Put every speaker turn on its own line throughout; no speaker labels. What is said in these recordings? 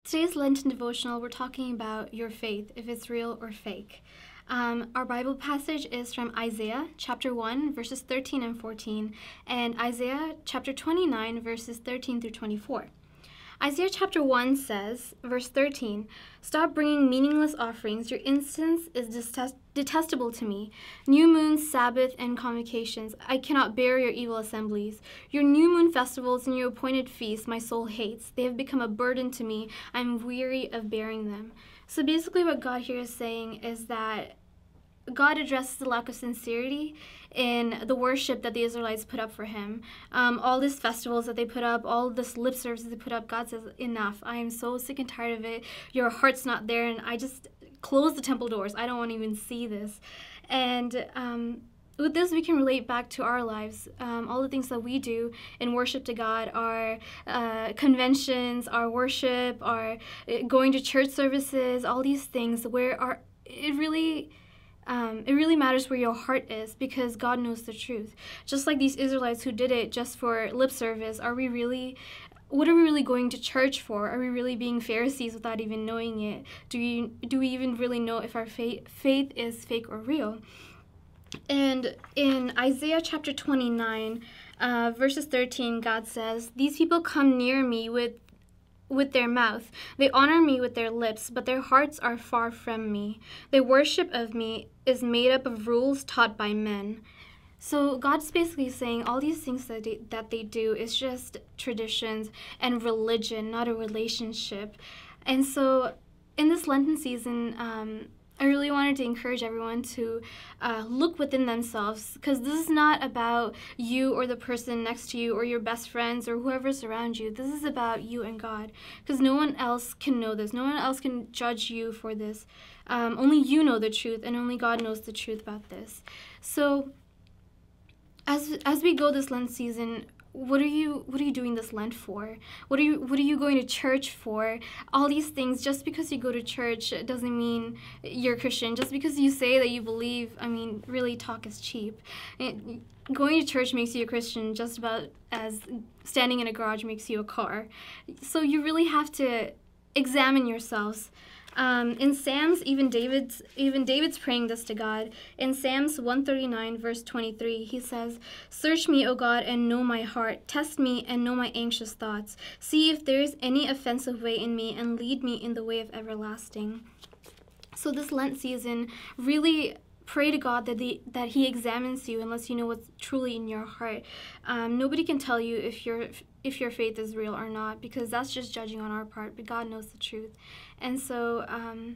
Today's Lenten devotional, we're talking about your faith, if it's real or fake. Our Bible passage is from Isaiah chapter 1, verses 13 and 14, and Isaiah chapter 29, verses 13 through 24. Isaiah chapter 1 says, verse 13, "Stop bringing meaningless offerings. Your incense is detestable to me. New moons, Sabbath, and convocations. I cannot bear your evil assemblies. Your new moon festivals and your appointed feasts my soul hates. They have become a burden to me. I am weary of bearing them." So basically what God here is saying is that God addresses the lack of sincerity in the worship that the Israelites put up for him. All these festivals that they put up, all this lip service that they put up, God says, enough. I am so sick and tired of it. Your heart's not there, and I just close the temple doors. I don't want to even see this. And with this, we can relate back to our lives. All the things that we do in worship to God, our conventions, our worship, our going to church services, all these things where it really matters where your heart is, because God knows the truth. Just like these Israelites who did it just for lip service, what are we really going to church for? Are we really being Pharisees without even knowing it? Do we even really know if our faith is fake or real? And in Isaiah chapter 29, verses 13, God says, "These people come near me with their mouth. They honor me with their lips, but their hearts are far from me. Their worship of me is made up of rules taught by men." So God's basically saying all these things that they do is just traditions and religion, not a relationship. And so in this Lenten season, I really wanted to encourage everyone to look within themselves, because this is not about you or the person next to you or your best friends or whoever's around you. This is about you and God, because no one else can know this. No one else can judge you for this. Only you know the truth, and only God knows the truth about this. So as we go this Lent season, what are you doing this Lent for? What are you going to church for? All these things, just because you go to church doesn't mean you're a Christian. Just because you say that you believe, really talk is cheap. Going to church makes you a Christian just about as standing in a garage makes you a car. So you really have to examine yourselves. In Psalms, even David's praying this to God. In Psalms 139, verse 23, he says, "Search me, O God, and know my heart. Test me and know my anxious thoughts. See if there is any offensive way in me, and lead me in the way of everlasting." So this Lent season, really pray to God that He examines you and lets you know what's truly in your heart. Nobody can tell you if your faith is real or not, because that's just judging on our part, but God knows the truth. And so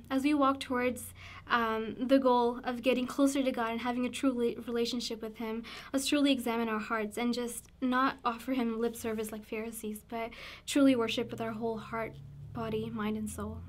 as we walk towards the goal of getting closer to God and having a true relationship with Him, let's truly examine our hearts and just not offer Him lip service like Pharisees, but truly worship with our whole heart, body, mind, and soul.